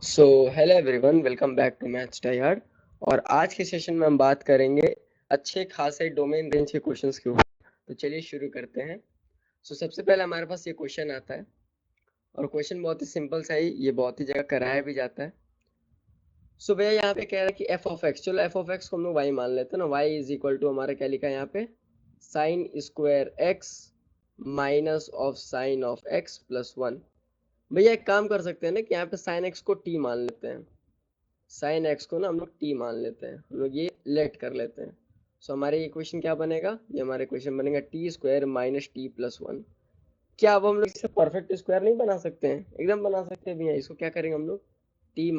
So hello everyone, welcome back to maths die hard. और आज के सेशन में हम बात करेंगे अच्छे खासे डोमेन रेंज के क्वेश्चंस के ऊपर। तो चलिए शुरू करते हैं। सबसे पहले हमारे पास ये क्वेश्चन आता है और क्वेश्चन बहुत ही सिंपल सा ही, ये बहुत ही जगह कराया भी जाता है। भैया यहाँ पे कह रहा है कि एफ ऑफ एक्स, चलो एफ ऑफ एक्स को हम लोग वाई मान लेते हैं ना। वाई इज इक्वल टू हमारा क्या लिखा है यहाँ पे, sine square x minus of sine of x plus one. भैया एक काम कर सकते हैं ना कि यहाँ पे साइन एक्स को टी मान लेते हैं। साइन एक्स को ना हम लोग टी मान लेते हैं, हम लोग ये लेट कर लेते हैं। हमारे ये क्वेश्चन क्या बनेगा, ये हमारे क्वेश्चन बनेगा T square minus T plus one. क्या अब हम लोग इसे परफेक्ट स्क्वायर नहीं बना सकते हैं? एकदम बना सकते हैं भैया। इसको क्या करेंगे हम लोग, T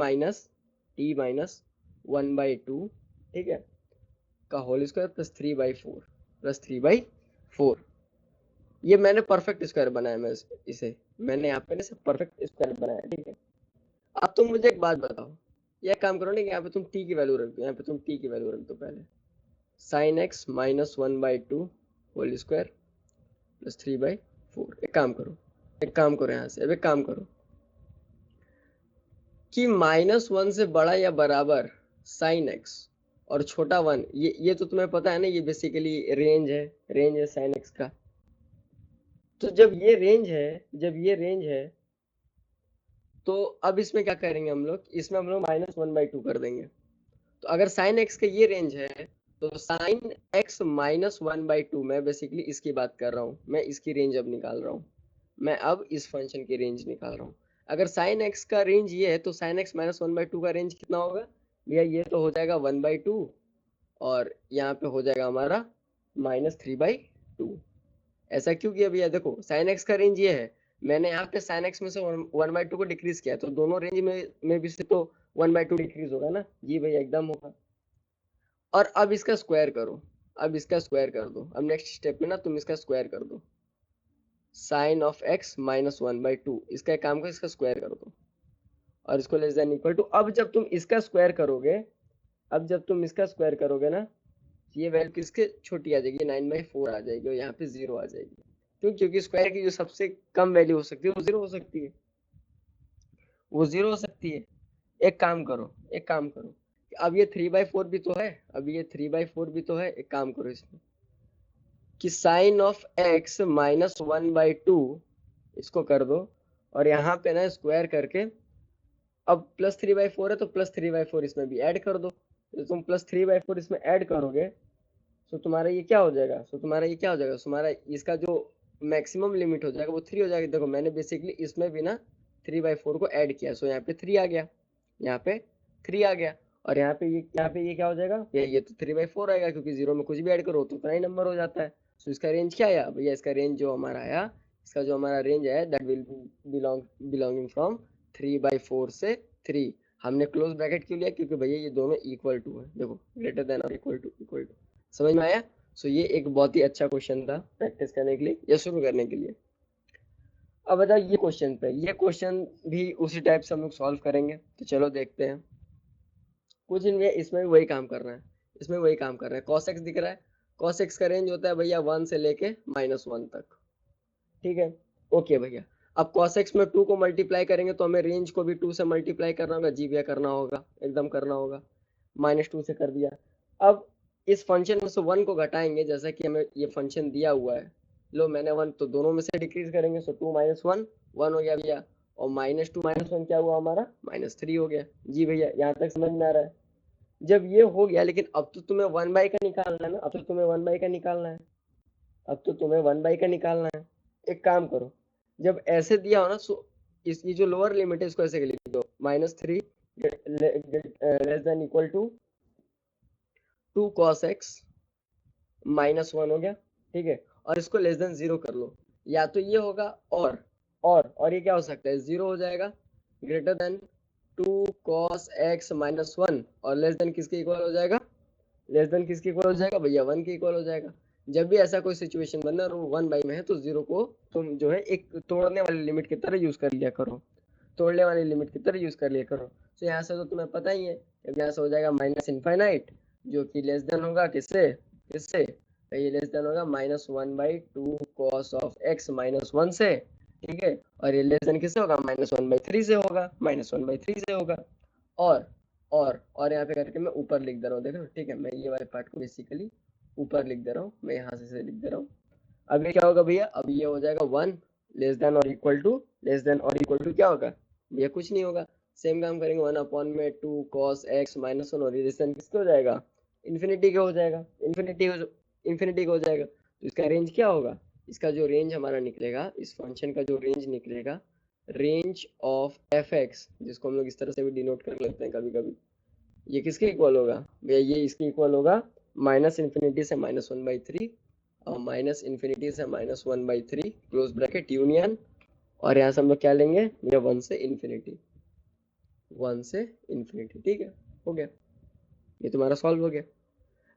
minus one by two, ठीक है, का whole square plus three by four. ये मैंने परफेक्ट स्क्वायर बनाया, मैं इसे मैंने यहाँ पे इसे परफेक्ट स्क्वायर बनाया, ठीक है। अब तुम मुझे एक बात बताओ, यह काम करो ना कि यहाँ पे तुम t की वैल्यू रख दो, यहाँ पे तुम t की वैल्यू रख दो पहले। Sine X minus one by two whole square plus three by four. एक काम करो यहाँ से, अब एक काम करो कि माइनस वन से बड़ा या बराबर साइन एक्स और छोटा वन, ये तो तुम्हें पता है ना, ये बेसिकली रेंज है साइन एक्स का। तो जब ये रेंज है तो अब इसमें क्या करेंगे हम लोग, इसमें हम लोग माइनस वन बाई टू कर देंगे। तो अगर साइन एक्स का ये रेंज है तो sign X minus one by to, मैं बेसिकली इसकी बात कर रहा हूँ, मैं इसकी रेंज अब निकाल रहा हूँ। मैं अब इस फंक्शन की रेंज निकाल रहा हूँ। अगर साइन एक्स का रेंज ये है तो sign X minus one by to का रेंज कितना होगा भैया? ये तो हो जाएगा वन बाई टू और यहाँ पे हो जाएगा हमारा माइनस थ्री बाई टू। ऐसा क्यों किया भैया? देखो साइन एक्स का रेंज ये है, मैंने यहाँ पे साइन एक्स में से वन बाई टू को डिक्रीज किया, तो दोनों रेंज में भी से तो वन बाई टू डिक्रीज होगा ना। जी भैया एकदम होगा। और अब इसका स्क्वायर करो, अब इसका स्क्वायर कर दो। अब नेक्स्ट स्टेप में ना तुम इसका स्क्वायर कर दो, sine of X minus one by two, इसका एक काम करो, इसका स्क्वायर कर दो और इसको लेस देन इक्वल टू। अब जब तुम इसका स्क्वायर करोगे, अब जब तुम इसका स्क्वायर करोगे ना, ये वैल्यू किसके छोटी आ जाएगी, नाइन बाई फोर आ जाएगी और यहाँ पे जीरो आ जाएगी। क्यों? क्योंकि स्क्वायर की जो सबसे कम वैल्यू हो सकती है वो जीरो हो सकती है, वो जीरो हो सकती है। एक काम करो, अब ये थ्री बाई फोर भी तो है, अब ये थ्री बाई फोर भी तो है। एक काम करो इसमें कि sine of X minus one by two इसको कर दो और यहाँ पे ना स्क्वायर करके, अब प्लस थ्री बाई फोर है तो प्लस थ्री बाई फोर इसमें भी ऐड कर दो। तो तुम प्लस थ्री बाई फोर इसमें ऐड करोगे तो तुम्हारा ये क्या हो जाएगा, तुम्हारा इसका जो मैक्सिमम लिमिट हो जाएगा वो थ्री हो जाएगा। देखो मैंने बेसिकली इसमें भी ना थ्री बाई फोर को ऐड किया, सो यहाँ पे थ्री आ गया, यहाँ पे थ्री आ गया। और यहाँ पे ये क्या हो जाएगा, ये तो थ्री बाई फोर आएगा, क्योंकि जीरो में कुछ भी ऐड करो तो उतना ही नंबर हो जाता है। सो इसका रेंज क्या आया भैया? इसका रेंज जो हमारा आया, इसका जो हमारा रेंज है that will belonging from three by four से थ्री। हमने क्लोज ब्रैकेट क्यों लिया? क्योंकि भैया ये दोनों इक्वल टू है, देखो ग्रेटर देन और इक्वल टू। समझ में आया? ये एक बहुत ही अच्छा क्वेश्चन था प्रैक्टिस करने के लिए या शुरू करने के लिए। अब बताओ ये क्वेश्चन भी उसी टाइप से हम लोग सॉल्व करेंगे, तो चलो देखते हैं। कुछ इनमें इसमें भी वही काम कर रहा है, इसमें वही काम कर रहा है। cos x दिख रहा है, cos x का रेंज होता है भैया वन से लेके माइनस वन तक, ठीक है। ओके भैया, अब cos x में टू को मल्टीप्लाई करेंगे तो हमें रेंज को भी टू से मल्टीप्लाई करना होगा। जी भैया करना होगा, एकदम करना होगा। माइनस टू से कर दिया। अब इस फंक्शन में से वन को घटाएंगे, जैसा कि हमें ये फंक्शन दिया हुआ है। लो मैंने वन, तो दोनों में से डिक्रीज करेंगे, सो टू माइनस वन, वन हो गया भैया। और माइनस टू माइनस वन क्या हुआ हमारा, माइनस थ्री हो गया। जी भैया यहाँ तक समझ में आ रहा है? जब ये हो गया, लेकिन अब तो तुम्हें वन बाई का निकालना है ना, अब तो तुम्हें वन बाई का निकालना है, अब तो तुम्हें वन बाई का निकालना है। एक काम करो, जब ऐसे दिया हो ना, सो इसकी जो लोअर लिमिट है इसको ऐसे लिख दो, minus three less than equal to two cos X minus one हो गया, ठीक है। और इसको लेस देन जीरो कर लो, या तो ये होगा और ये क्या हो सकता है, जीरो हो जाएगा, greater than two cos X minus one, और लेस देन किसके इक्वल हो जाएगा, लेस देन किसके इक्वल हो जाएगा भैया, वन के इक्वल हो जाएगा। जब भी ऐसा कोई सिचुएशन बनना और वो वन बाई में है तो जीरो को तुम जो है एक तोड़ने वाली लिमिट की तरह यूज कर लिया करो, तोड़ने वाली लिमिट की तरह यूज कर लिया करो। तो यहाँ से तो तुम्हें पता ही है, यहाँ से हो जाएगा माइनस इनफाइनाइट, जो कि लेस देन होगा किससे, किससे, तो ये लेस देन होगा minus one by to cos of X minus one से। ठीक है, और ये लेस देन किससे होगा, -1/3 से होगा, -1/3 से होगा। और और यहाँ पे करके मैं ऊपर लिख दे रहा हूँ, देखो ठीक है, मैं ये वाले पार्ट को बेसिकली ऊपर लिख दे रहा हूँ, मैं यहाँ से लिख दे रहा हूँ। अब ये क्या होगा भैया, अब ये हो जाएगा 1 लेस देन और इक्वल टू क्या होगा भैया, कुछ नहीं होगा। सेम काम करेंगे, 1/2 cos x -1, और ये लेस देन किसके हो जाएगा, इन्फिनिटी का हो जाएगा, इन्फिनिटी का हो जाएगा। तो इसका रेंज क्या होगा, इसका जो रेंज हमारा निकलेगा, इस फंक्शन का जो रेंज निकलेगा, रेंज ऑफ एफ एक्स, जिसको हम लोग इस तरह से भी डिनोट कर लेते हैं कभी कभी, ये किसके इक्वल होगा भैया, ये इसके इक्वल होगा -इन्फिनिटी से -1/3 और -इन्फिनिटी से -1/3 क्लोज ब्रैकेट यूनियन, और यहाँ से हम लोग क्या लेंगे भैया, 1 से इन्फिनिटी, 1 से इन्फिनिटी। ठीक है, हो गया, ये तुम्हारा सॉल्व हो गया।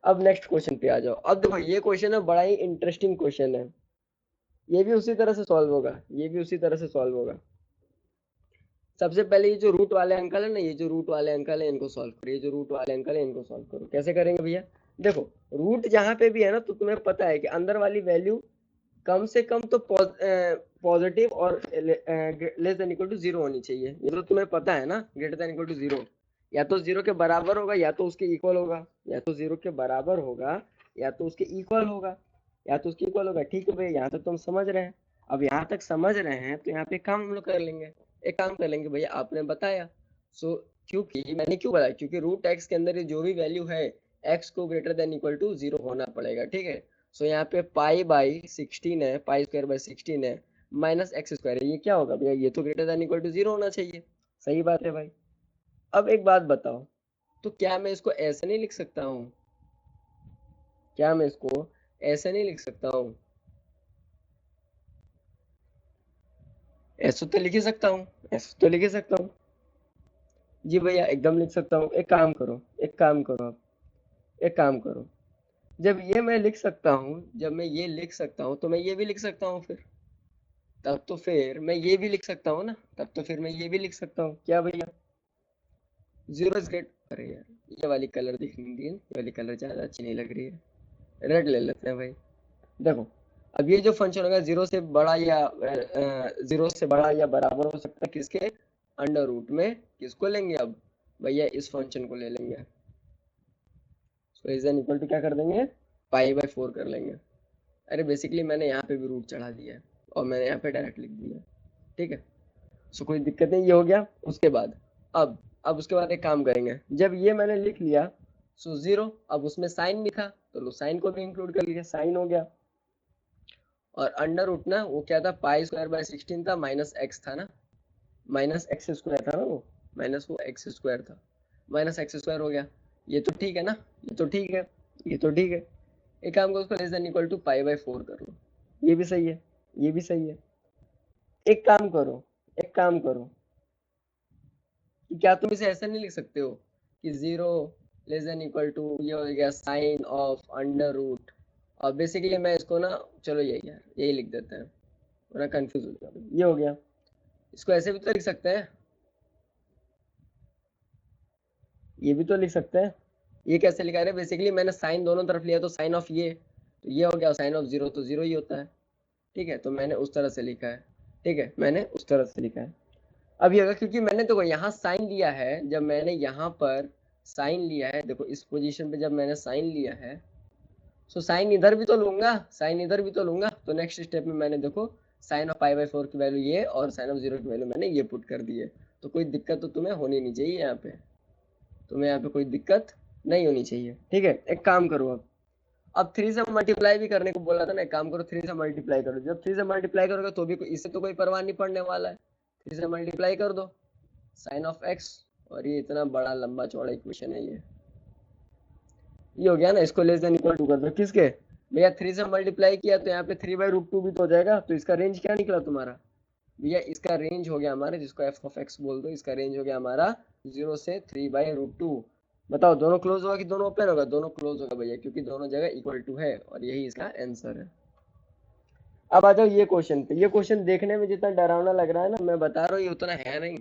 अब नेक्स्ट क्वेश्चन पे आ जाओ। अब देखो ये क्वेश्चन है, बड़ा ही इंटरेस्टिंग क्वेश्चन है, ये भी उसी तरह से सॉल्व होगा, ये भी उसी तरह से सॉल्व होगा। सबसे पहले ये जो रूट वाले अंकल है ना, ये जो रूट वाले अंकल है इनको सॉल्व करो, ये जो रूट वाले अंकल है इनको सॉल्व करो। कैसे करेंगे भैया, देखो रूट जहां पे भी है ना, तो तुम्हें पता है कि अंदर वाली वैल्यू कम से कम तो पॉजिटिव और लेस देन इक्वल टू 0 होनी चाहिए, ये तो तुम्हें पता है ना, ग्रेटर देन इक्वल टू 0, या तो 0 के बराबर होगा या तो उसके इक्वल होगा, या तो 0 के बराबर होगा या तो उसके इक्वल होगा, या तो उसके इक्वल होगा। ठीक है भैया, यहाँ तक तो हम समझ रहे हैं। अब यहाँ तक समझ रहे हैं तो यहाँ पे काम हम लोग कर लेंगे, एक काम कर लेंगे भैया, आपने बताया, सो क्योंकि मैंने क्यों बताया, क्योंकि रूट एक्स के अंदर जो भी वैल्यू है, एक्स को ग्रेटर देन इक्वल टू 0 होना पड़ेगा। ठीक है, सो यहाँ पे पाई/16 है, पाई² 16 है, -x² है, ये क्या होगा भैया, ये तो ग्रेटर देन इक्वल टू 0 होना चाहिए। सही बात है भाई। अब एक बात बताओ, तो क्या मैं इसको ऐसे नहीं लिख सकता हूँ, क्या मैं इसको ऐसे नहीं लिख सकता हूँ, ऐसे तो लिख ही सकता हूँ, ऐसे तो लिख ही सकता हूँ। जी भैया एकदम लिख सकता हूँ। एक काम करो, एक काम करो आप, एक काम करो, जब ये मैं लिख सकता हूँ, जब मैं ये लिख सकता हूँ, तो मैं ये भी लिख सकता हूँ फिर, तब तो फिर मैं ये भी लिख सकता हूँ ना, तब तो फिर मैं ये भी लिख सकता हूँ, क्या भैया, 0 इज ग्रेट, अरे यार ये वाली कलर दिखनी थी, ये वाली कलर ज्यादा अच्छी नहीं लग रही है, रेड ले लेते हैं भाई। देखो अब ये जो फंक्शन होगा, 0 से बड़ा या 0 से बड़ा या बराबर हो सकता है किसके, अंडर रूट में, किसको लेंगे अब भैया, इस फंक्शन को ले लेंगे, so is N equal to क्या कर देंगे, पाई/4 कर लेंगे। अरे बेसिकली मैंने यहाँ पे भी रूट चढ़ा दिया है और मैंने यहाँ पे डायरेक्ट लिख दिया है। ठीक है, सो कोई दिक्कत नहीं, ये हो गया। उसके बाद अब उसके बाद एक काम करेंगे, जब ये मैंने लिख लिया, सो 0, अब उसमें साइन भी था तो लो साइन को भी इंक्लूड कर लिया, साइन हो गया। और अंडर रूट ना वो क्या था, पाई² 16 था, -x था ना, -x² था ना वो, माइनस वो x² था, -x² हो गया। ये तो ठीक है ना, ये तो ठीक है, ये तो ठीक है। एक काम करो, उसको लेस देन इक्वल टू पाई/4 कर लो, ये भी सही है, ये भी सही है। एक काम करो, एक काम करो, कि क्या तुम इसे ऐसा नहीं लिख सकते हो कि 0 लेस देन इक्वल टू, ये हो गया साइन ऑफ अंडर रूट, और बेसिकली मैं इसको ना, चलो यही यार यही लिख देते हैं, वरना कंफ्यूज हो जाओगे, ये हो गया। इसको ऐसे भी तो लिख सकते हैं, ये भी तो लिख सकते हैं। ये कैसे लिखा है, बेसिकली मैंने साइन दोनों तरफ लिया, तो साइन ऑफ ये, तो ये हो गया, साइन ऑफ 0 तो 0 ही होता है। ठीक है, तो मैंने उस तरह से लिखा है, ठीक है, मैंने उस तरह से लिखा है। अब ये होगा, क्योंकि मैंने देखो यहाँ साइन लिया है, जब मैंने यहाँ पर साइन लिया है, देखो इस पोजीशन पे जब मैंने साइन लिया है, सो साइन इधर भी तो लूंगा, साइन इधर भी तो लूंगा, तो नेक्स्ट स्टेप में मैंने देखो साइन ऑफ पाई/4 की वैल्यू ये और साइन ऑफ 0 की वैल्यू मैंने ये पुट कर दी है। तो कोई दिक्कत तो तुम्हें होनी नहीं चाहिए यहाँ पे, तुम्हें यहाँ पे कोई दिक्कत नहीं होनी चाहिए। ठीक है, एक काम करो, अब 3 से मल्टीप्लाई भी करने को बोला था ना, एक काम करो 3 से मल्टीप्लाई करो, जब 3 से मल्टीप्लाई करोगे तो भी इससे तो कोई परवाह नहीं पड़ने वाला है, 3 से मल्टीप्लाई कर दो, साइन ऑफ एक्स, और ये इतना बड़ा लंबा चौड़ा इक्वेशन है ये हो गया ना, इसको लेस देन इक्वल टू कर दो, किसके भैया, 3 से मल्टीप्लाई किया तो यहाँ पे 3/√2 भी तो हो जाएगा, तो इसका रेंज क्या निकला तुम्हारा भैया, इसका रेंज हो गया हमारा, जिसको एफ ऑफ एक्स बोल दो, इसका रेंज हो गया हमारा 0 से 3/√2। बताओ दोनों क्लोज होगा कि दोनों ओपन होगा, दोनों क्लोज होगा भैया, क्योंकि दोनों जगह इक्वल टू है, और यही इसका आंसर है। अब आ जाओ ये क्वेश्चन पे, ये क्वेश्चन देखने में जितना डरावना लग रहा है ना, मैं बता रहा हूँ ये उतना है नहीं,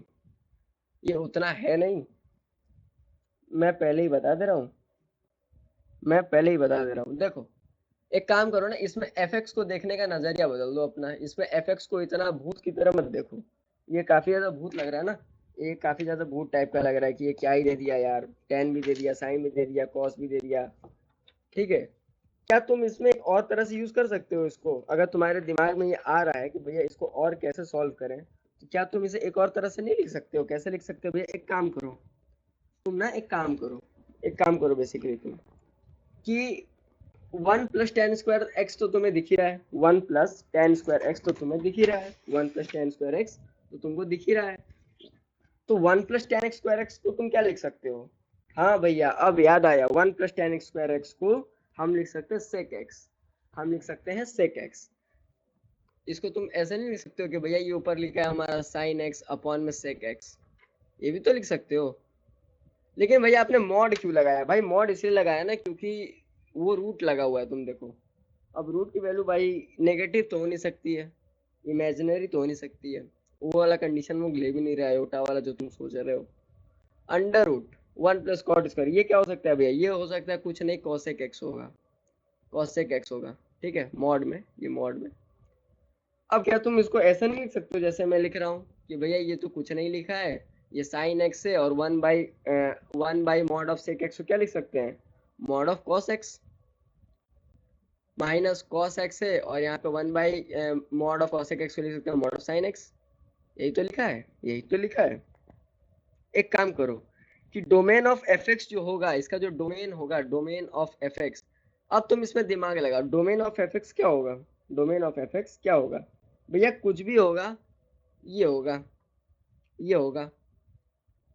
ये उतना है नहीं, मैं पहले ही बता दे रहा हूँ, मैं पहले ही बता दे रहा हूँ। देखो एक काम करो ना, इसमें fx को देखने का नजरिया बदल दो अपना। इसमें fx को इतना भूत की तरह मत देखो, ये काफी ज्यादा भूत लग रहा है ना, ये काफी ज्यादा भूत टाइप का लग रहा है कि ये क्या ही दे दिया यार, tan भी दे दिया, sin भी दे दिया, cos भी दे दिया। ठीक है, क्या तुम इसमें एक और तरह से यूज कर सकते हो इसको? अगर तुम्हारे दिमाग में ये आ रहा है कि भैया इसको और कैसे सॉल्व करें, तो क्या तुम इसे एक और तरह से नहीं लिख सकते हो? कैसे लिख सकते हो भैया? एक काम करो तुम ना, एक काम करो बेसिकली तुम, कि 1 + tan² x तो तुम्हें दिख ही रहा है, 1 + tan² x तो तुम्हें दिख ही रहा है, 1 + tan² x तो तुमको दिख ही रहा है। तो 1 + tan² x को तुम क्या लिख सकते हो? हाँ भैया, अब याद आया, 1 + tan² x को हम लिख सकते हैं sec x, हम लिख सकते हैं sec x। इसको तुम ऐसे नहीं लिख सकते हो कि भैया ये ऊपर लिखा है हमारा sin x अपॉन में sec x, ये भी तो लिख सकते हो। लेकिन भैया आपने मॉड क्यों लगाया? भाई मॉड इसलिए लगाया ना क्योंकि वो रूट लगा हुआ है, तुम देखो। अब रूट की वैल्यू भाई नेगेटिव तो हो नहीं सकती है, इमेजिनरी तो हो नहीं सकती है, वो वाला कंडीशन वो ले भी नहीं रहा है आयोटा वाला जो तुम सोच रहे हो। अंडर रूट 1 + cot², ये क्या हो सकता है भैया? ये हो सकता है कुछ नहीं, cosec x होगा, cosec x होगा। ठीक है, मॉड में, ये मॉड में। अब क्या तुम इसको ऐसा नहीं लिख सकते हो जैसे मैं लिख रहा हूँ कि भैया ये तो कुछ नहीं लिखा है, ये sin x है, और 1/mod ऑफ sec x को क्या लिख सकते हैं? Mod of cos x minus cos x है, और यहाँ पे 1/mod ऑफ cosec x को लिख सकते हैं मॉड ऑफ sin x। यही तो लिखा है, यही तो लिखा है। एक काम करो कि डोमेन ऑफ fx जो होगा, इसका जो डोमेन होगा, डोमेन ऑफ fx, अब तुम इसमें दिमाग लगाओ, डोमेन ऑफ fx क्या होगा? डोमेन ऑफ fx क्या होगा भैया? कुछ भी होगा, ये होगा, ये होगा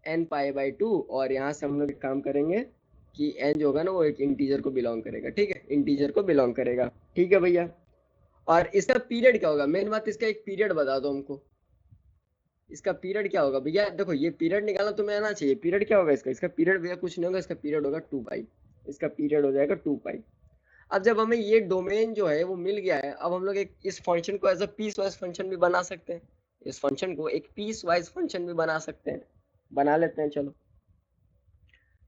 n π/2, और यहाँ से हम लोग एक काम करेंगे कि n जो होगा ना वो एक इंटीजर को बिलोंग करेगा। ठीक है, इंटीजर को बिलोंग करेगा। ठीक है भैया, और इसका पीरियड क्या होगा? मेन बात, इसका एक पीरियड बता दो हमको, इसका पीरियड क्या होगा भैया? देखो ये पीरियड निकालना तुम्हें आना चाहिए। पीरियड क्या होगा इसका? इसका पीरियड भैया कुछ नहीं होगा, इसका पीरियड होगा 2π, इसका पीरियड हो जाएगा 2π। अब जब हमें ये डोमेन जो है वो मिल गया है, अब हम लोग एक इस फंक्शन को as a piecewise function भी बना सकते हैं, इस फंक्शन को एक पीस वाइज फंक्शन भी बना सकते हैं, बना लेते हैं चलो।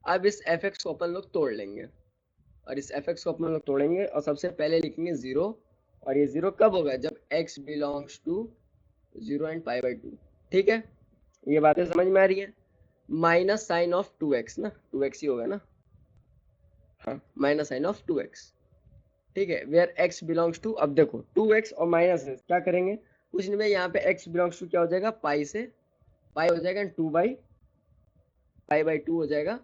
अब इस fx को अपन लोग तोड़ लेंगे, और इस fx को अपन लोग तोड़ेंगे, और सबसे पहले लिखेंगे 0, और ये 0 कब होगा? जब x बिलोंग्स टू 0 एंड π/2। ठीक है, ये बातें समझ में आ रही है? माइनस साइन ऑफ 2x ना, 2x ही होगा ना, हाँ, माइनस साइन ऑफ 2x। ठीक है, वेयर x बिलोंग्स टू, अब देखो 2x और माइनस है, क्या करेंगे? कुछ नहीं भाई, यहाँ पे x बिलोंग्स टू क्या हो जाएगा? पाई से, पाई हो जाएगा 2/π/2 हो जाएगा।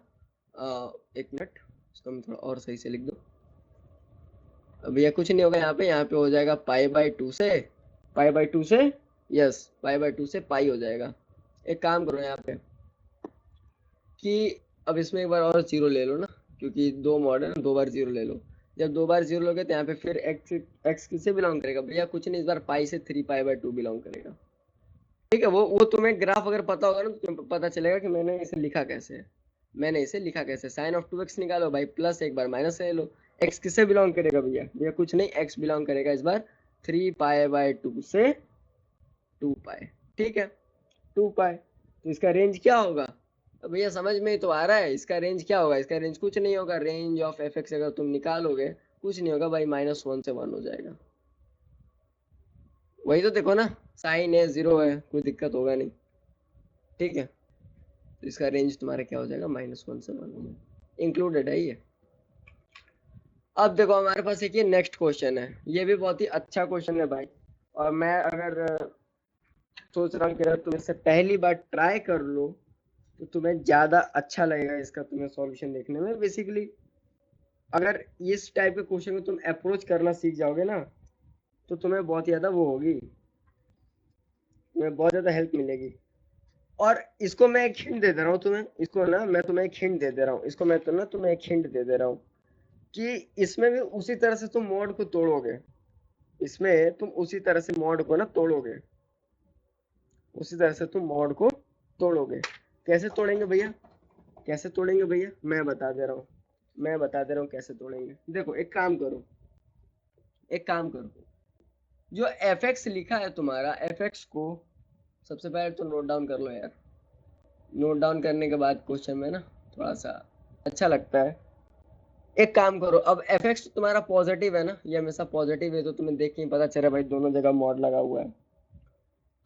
एक मिनट, इसको हम थोड़ा और सही से लिख दो। अब यह कुछ नहीं होगा यहाँ पे हो जाएगा π/2 से, π/2 से, यस, π/2 से पाई हो जाएगा। एक काम करो यहाँ पे कि अब इसमें एक बार और जीरो ले लो ना, क्योंकि दो मॉड है ना, 2 बार जीरो ले लो। जब 2 बार जीरो लोगे तो यहाँ पे फिर x किससे बिलोंग करेगा भैया? कुछ नहीं, इस बार पाई से 3π/2 बिलोंग करेगा। ठीक है, वो तुम्हें ग्राफ अगर पता होगा ना तो तुम्हें पता चलेगा कि मैंने इसे लिखा कैसे है। मैंने इसे लिखा कैसे? साइन ऑफ 2x निकालो भाई, प्लस एक बार माइनस ले लो। x किससे बिलोंग करेगा भैया? भैया कुछ नहीं, x बिलोंग करेगा इस बार 3π/2 से 2π। ठीक है, 2π, तो इसका रेंज क्या होगा? तो भैया समझ में ही तो आ रहा है, इसका रेंज क्या होगा? इसका रेंज कुछ नहीं होगा, रेंज ऑफ fx अगर तुम निकालोगे कुछ नहीं होगा भाई, -1 से 1 हो जाएगा। वही तो देखो ना, साइन है, 0 है, कोई दिक्कत होगा नहीं। ठीक है, तो इसका रेंज तुम्हारा क्या हो जाएगा? -1 से 1 में इंक्लूडेड है ये। अब देखो हमारे पास एक ये नेक्स्ट क्वेश्चन है, ये भी बहुत ही अच्छा क्वेश्चन है भाई, और मैं अगर सोच रहा हूँ कि अगर तुम इससे पहली बार ट्राई कर लो तो तुम्हें ज्यादा अच्छा लगेगा इसका तुम्हें सॉल्यूशन देखने में। बेसिकली अगर इस टाइप के क्वेश्चन को तुम अप्रोच करना सीख जाओगे ना, तो तुम्हें बहुत ज्यादा वो होगी, तुम्हें बहुत ज्यादा हेल्प मिलेगी। और इसको मैं एक हिंट दे दे रहा हूँ तुम्हें, इसको ना मैं तुम्हें एक हिंट दे दे रहा हूँ, इसको मैं तो ना तुम्हें एक हिंट दे दे रहा हूँ कि इसमें भी उसी तरह से तुम मॉड को तोड़ोगे, इसमें तुम उसी तरह से मॉड को ना तोड़ोगे, उसी तरह से तुम मॉड को तोड़ोगे। कैसे तोड़ेंगे भैया? कैसे तोड़ेंगे भैया? मैं बता दे रहा हूँ, मैं बता दे रहा हूँ कैसे तोड़ेंगे। देखो एक काम करो, एक काम करो, जो fx लिखा है तुम्हारा, fx को सबसे पहले तो नोट डाउन कर लो यार। नोट डाउन करने के बाद क्वेश्चन में ना थोड़ा सा अच्छा लगता है। एक काम करो, अब एफ एक्स तुम्हारा पॉजिटिव है ना, ये हमेशा पॉजिटिव है, तो तुम्हें देख के ही पता चला भाई दोनों जगह मॉड लगा हुआ है।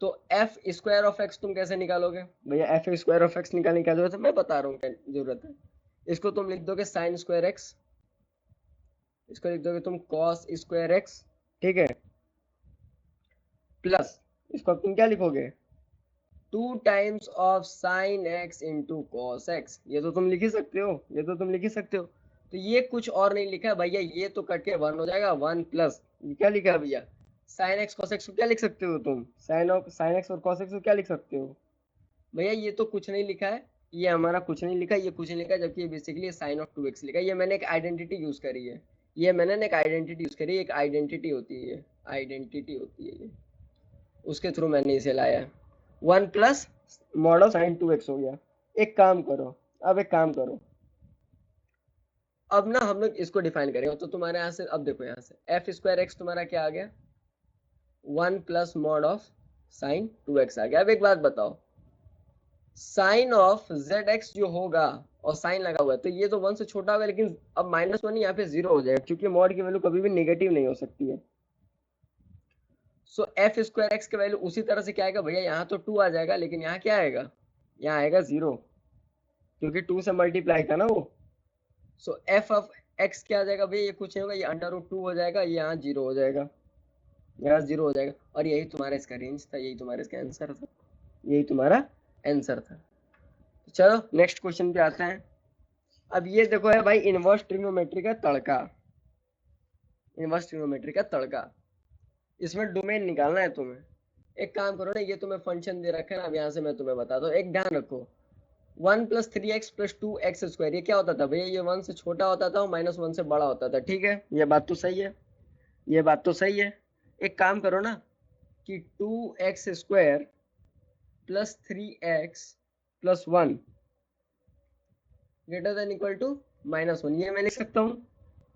तो एफ स्क्वायर ऑफ एक्स तुम कैसे निकालोगे भैया? एफ स्क्वायर ऑफ एक्स निकालने की क्या जरूरत है, मैं बता रहा हूँ क्या जरूरत है। इसको तुम लिख दोगे साइन स्क्वायर एक्स, इसको लिख दोगे तुम कॉस स्क्वायर एक्स, ठीक है, प्लस इसको अब तुम क्या लिखोगे, 2 times of sine x into cos x. ये तो तुम लिख ही सकते हो, ये तो तुम लिख ही सकते हो। तो ये कुछ और नहीं लिखा है भैया, ये तो कट के 1 हो जाएगा, 1 प्लस ये क्या लिखा है भैया, साइन एक्स कॉस एक्स को क्या लिख सकते हो तुम, साइन एक्स और कॉस एक्स को क्या लिख सकते हो भैया? ये तो कुछ नहीं लिखा है, ये हमारा कुछ नहीं लिखा, ये कुछ नहीं लिखा, जबकि ये बेसिकली साइन ऑफ 2x लिखा है। ये मैंने एक आइडेंटिटी यूज करी है, ये मैंने एक आइडेंटिटी यूज करी है, एक आइडेंटिटी होती है, आइडेंटिटी होती है ये, उसके थ्रू मैंने इसे लाया है। 1 plus mod of sine 2x हो गया। एक काम करो, अब एक काम करो, अब ना हम लोग इसको डिफाइन करेंगे। तो तुम्हारे यहाँ से अब देखो, यहाँ से एफ स्क्वायर एक्स तुम्हारा क्या आ गया, 1 plus mod of sine 2x आ गया। अब एक बात बताओ, साइन ऑफ जेड एक्स जो होगा, और साइन लगा हुआ है, तो ये तो 1 से छोटा होगा, लेकिन अब -1 यहाँ पे 0 हो जाएगा, क्योंकि मॉड की वैल्यू कभी भी नेगेटिव नहीं हो सकती है। सो एफ स्क्वायर एक्स की वैल्यू उसी तरह से क्या आएगा भैया, यहाँ तो 2 आ जाएगा, लेकिन यहाँ क्या आएगा, यहाँ आएगा 0, क्योंकि 2 से मल्टीप्लाई था ना वो। सो एफ ऑफ एक्स क्या आ जाएगा भैया, ये कुछ नहीं होगा, ये √2 हो जाएगा, ये यहाँ 0 हो जाएगा, यहाँ 0 हो जाएगा। और यही तुम्हारा इसका रेंज था, यही तुम्हारा इसका आंसर था, यही तुम्हारा आंसर था। चलो नेक्स्ट क्वेश्चन पे आते हैं। अब ये देखो है भाई इनवर्स ट्रिग्नोमेट्री का तड़का, इनवर्स ट्रिग्नोमेट्री का तड़का, इसमें डोमेन निकालना है तुम्हें। एक काम करो ना, ये तुम्हें फंक्शन दे रखा है ना, अब यहाँ से मैं तुम्हें बताता हूँ, एक ध्यान रखो, 1 + 3x + 2x स्क्वायर, ये क्या होता था भैया, ये 1 से छोटा होता था और -1 से बड़ा होता था, ठीक है, ये बात तो सही है, ये बात तो सही है। एक काम करो ना कि 2x square + 3x + 1 greater than equal to -1, ये मैं लिख सकता हूँ,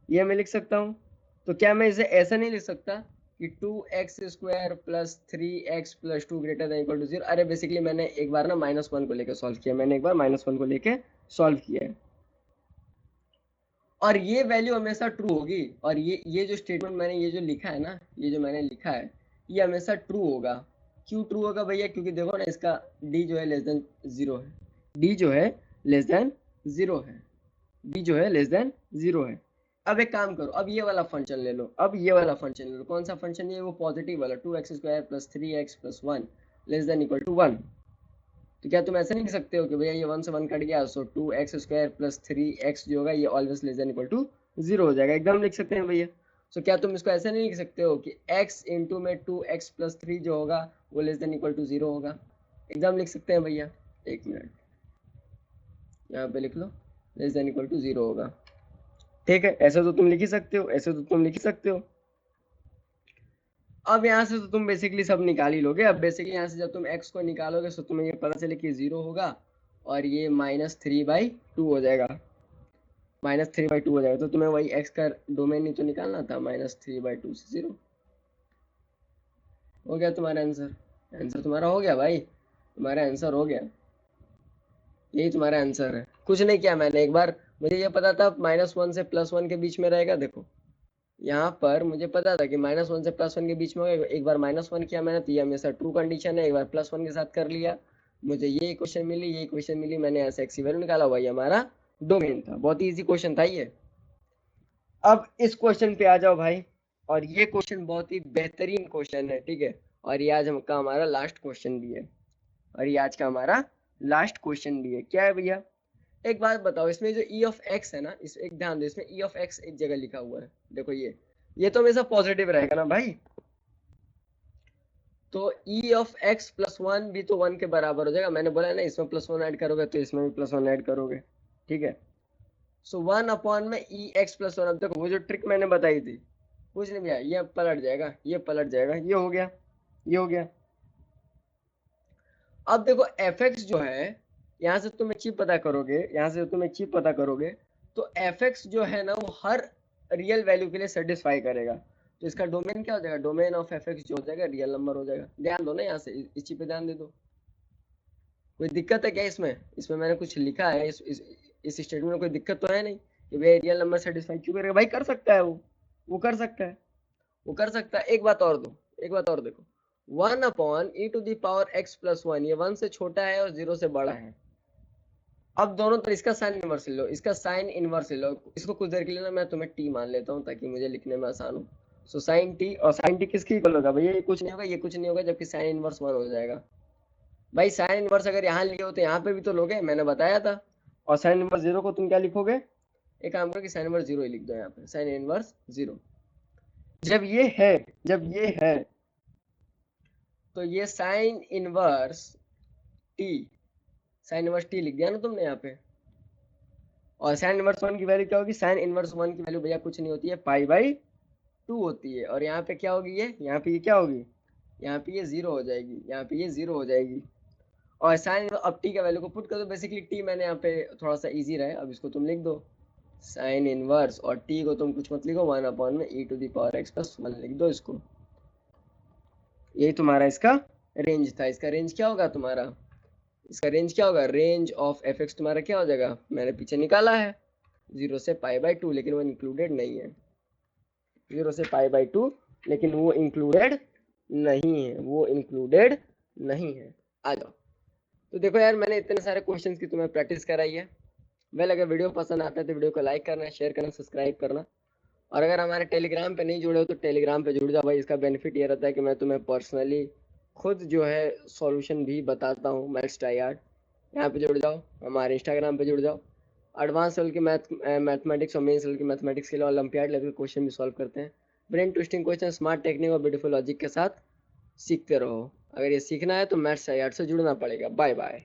ये मैं लिख सकता हूँ। तो क्या मैं इसे ऐसा नहीं लिख सकता कि 2x square + 3x + 2 greater than equal to 0? अरे बेसिकली मैंने एक बार ना -1 को लेकर सॉल्व किया, मैंने एक बार -1 को लेके सॉल्व किया है, और ये वैल्यू हमेशा ट्रू होगी। और ये जो स्टेटमेंट मैंने ये जो लिखा है ना, ये जो मैंने लिखा है, ये हमेशा ट्रू होगा। क्यों ट्रू होगा भैया? क्योंकि देखो ना, इसका d जो है लेस देन 0 है, d जो है लेस देन 0 है, d जो है लेस देन 0 है। अब एक काम करो, अब ये वाला फंक्शन ले लो, अब ये वाला फंक्शन ले लो, कौन सा फंक्शन है वो पॉजिटिव वाला, 2x square + 3x + 1 less than equal to 1। तो क्या तुम ऐसे नहीं लिख सकते हो कि भैया ये 1 से 1 कट गया, सो 2x स्क्वायर + 3x जो होगा ये always less than equal to 0 हो जाएगा? एकदम लिख सकते हैं भैया। सो क्या तुम इसको ऐसे नहीं लिख सकते हो कि x इंटू में 2x + 3 जो होगा वो लेस देन इक्वल टू 0 होगा? एकदम लिख सकते हैं भैया। एक मिनट, यहाँ पे लिख लो, लेस देन इक्वल टू 0 होगा, ठीक है, ऐसे तो तुम लिख ही सकते हो, ऐसे तो तुम लिख ही सकते हो। अब यहाँ से तो तुम बेसिकली सब निकाल ही लोगे। अब बेसिकली यहाँ से जब तुम x को निकालोगे तो तुम्हें ये पता चले कि 0 होगा, और ये -3/2 हो जाएगा, -3/2 हो जाएगा। तो तुम्हें वही x का डोमेन ही तो निकालना था, -3/2 से 0 हो गया तुम्हारा आंसर। आंसर तुम्हारा हो गया भाई, तुम्हारा आंसर हो गया, यही तुम्हारा आंसर है। कुछ नहीं किया मैंने, एक बार मुझे ये पता था -1 से +1 के बीच में रहेगा, देखो यहाँ पर मुझे पता था कि -1 से +1 के बीच में होगा। एक बार -1 किया मैंने, तो ये हमेशा ट्रू कंडीशन है। एक बार +1 के साथ कर लिया, मुझे ये इक्वेशन मिली, ये इक्वेशन मिली, मैंने ऐसे एक्स की वैल्यू निकाला, हुआ ये हमारा डोमेन था। बहुत ही इजी क्वेश्चन था ये। अब इस क्वेश्चन पे आ जाओ भाई, और ये क्वेश्चन बहुत ही बेहतरीन क्वेश्चन है, ठीक है, और ये आज हमका हमारा लास्ट क्वेश्चन भी है, और ये आज का हमारा लास्ट क्वेश्चन भी है। क्या है भैया? एक बात बताओ, इसमें जो ई ऑफ एक्स है ना, इस एक ध्यान दो, इसमें ई ऑफ एक्स एक जगह लिखा हुआ है, देखो ये तो हमेशा पॉजिटिव रहेगा ना भाई। तो ई ऑफ एक्स +1 भी तो 1 के बराबर हो जाएगा। मैंने बोला है ना, इसमें +1 ऐड करोगे तो इसमें भी +1 ऐड करोगे, ठीक है। सो 1 में ई एक्स +1। अब देखो वो जो ट्रिक मैंने बताई थी, कुछ नहीं भैया, ये पलट जाएगा, ये पलट जाएगा, ये हो गया, ये हो गया। अब देखो एफ एक्स जो है, यहाँ से तुम एक चीज पता करोगे, यहाँ से तुम एक चीज पता करोगे, तो एफ एक्स जो है ना, वो हर रियल वैल्यू के लिए सेटिस्फाई करेगा। तो इसका डोमेन क्या हो जाएगा? डोमेन ऑफ एफ एक्स जो हो जाएगा रियल नंबर हो जाएगा। ध्यान दो ना, यहाँ से इस चीज पे ध्यान दे दो। कोई दिक्कत है क्या इसमें? इसमें मैंने कुछ लिखा है, इस स्टेटमेंट में कोई दिक्कत तो है नहीं? कि भाई रियल नंबर सेटिस्फाई क्यों करेगा, भाई कर सकता है वो कर सकता है, वो कर सकता है। एक बात और दो, एक बात और देखो, 1/e⁻x+1, ये 1 से छोटा है और 0 से बड़ा है। अब दोनों तरह इसका साइन इनवर्स ले लो, इसका साइन इनवर्स ले लो, इसको कुछ देर के लिए ना मैं तुम्हें टी मान लेता हूँ ताकि मुझे लिखने में आसान हो। सो साइन टी, और साइन टी किसकी इक्वल होगा भैया, ये कुछ नहीं होगा, ये कुछ नहीं होगा, जबकि साइन इनवर्स 1 हो जाएगा। भाई साइन इनवर्स अगर यहाँ लिए हो तो यहाँ पे भी तो लोगे, मैंने बताया था। और साइन इनवर्स 0 को तुम क्या लिखोगे, एक काम करो कि साइन इनवर्स 0 ही लिख दो यहाँ पे, साइन इनवर्स 0। जब ये है, जब ये है, तो ये sine inverse T, sine inverse T लिख दिया ना तुमने यहाँ पे। और साइन इनवर्स 1 की वैल्यू क्या होगी, साइन इनवर्स 1 की वैल्यू भैया कुछ नहीं होती है, पाई/2 होती है। और यहाँ पे क्या होगी, ये यहाँ पे ये क्या होगी, यहाँ पे ये 0 हो जाएगी, यहाँ पे ये 0 हो जाएगी। और साइन, अब टी का वैल्यू को पुट कर दो, बेसिकली टी मैंने यहाँ पे थोड़ा सा इजी रहा है, अब इसको तुम लिख दो साइन इनवर्स, और टी को तुम कुछ मत लिखो, 1/e⁻x+1 लिख दो इसको। यही तुम्हारा इसका रेंज था। इसका रेंज क्या होगा तुम्हारा, इसका रेंज क्या होगा, रेंज ऑफ f(x) तुम्हारा क्या हो जाएगा, मैंने पीछे निकाला है 0 से π/2, लेकिन वो इंक्लूडेड नहीं है, 0 से π/2, लेकिन वो इंक्लूडेड नहीं है, वो इंक्लूडेड नहीं है। आ जाओ। तो देखो यार, मैंने इतने सारे क्वेश्चंस की तुम्हें प्रैक्टिस कराई है। वेल, अगर वीडियो पसंद आता है तो वीडियो को लाइक करना, शेयर करना, सब्सक्राइब करना। और अगर हमारे टेलीग्राम पे नहीं जुड़े हो तो टेलीग्राम पे जुड़ जाओ भाई। इसका बेनिफिट ये रहता है कि मैं तुम्हें पर्सनली खुद जो है सॉल्यूशन भी बताता हूँ, मैथ्स ट्राई हार्ड। यहाँ पे जुड़ जाओ, हमारे इंस्टाग्राम पे जुड़ जाओ। एडवांस लेवल की मैथमेटिक्स और मेंस लेवल की मैथमेटिक्स के लिए ओलंपियाड लेवल के क्वेश्चन भी सॉल्व करते हैं। Brain twisting question smart technique और ब्यूटीफुल लॉजिक के साथ सीखते रहो। अगर ये सीखना है तो मैथ्स ट्राई हार्ड से जुड़ना पड़ेगा। Bye bye.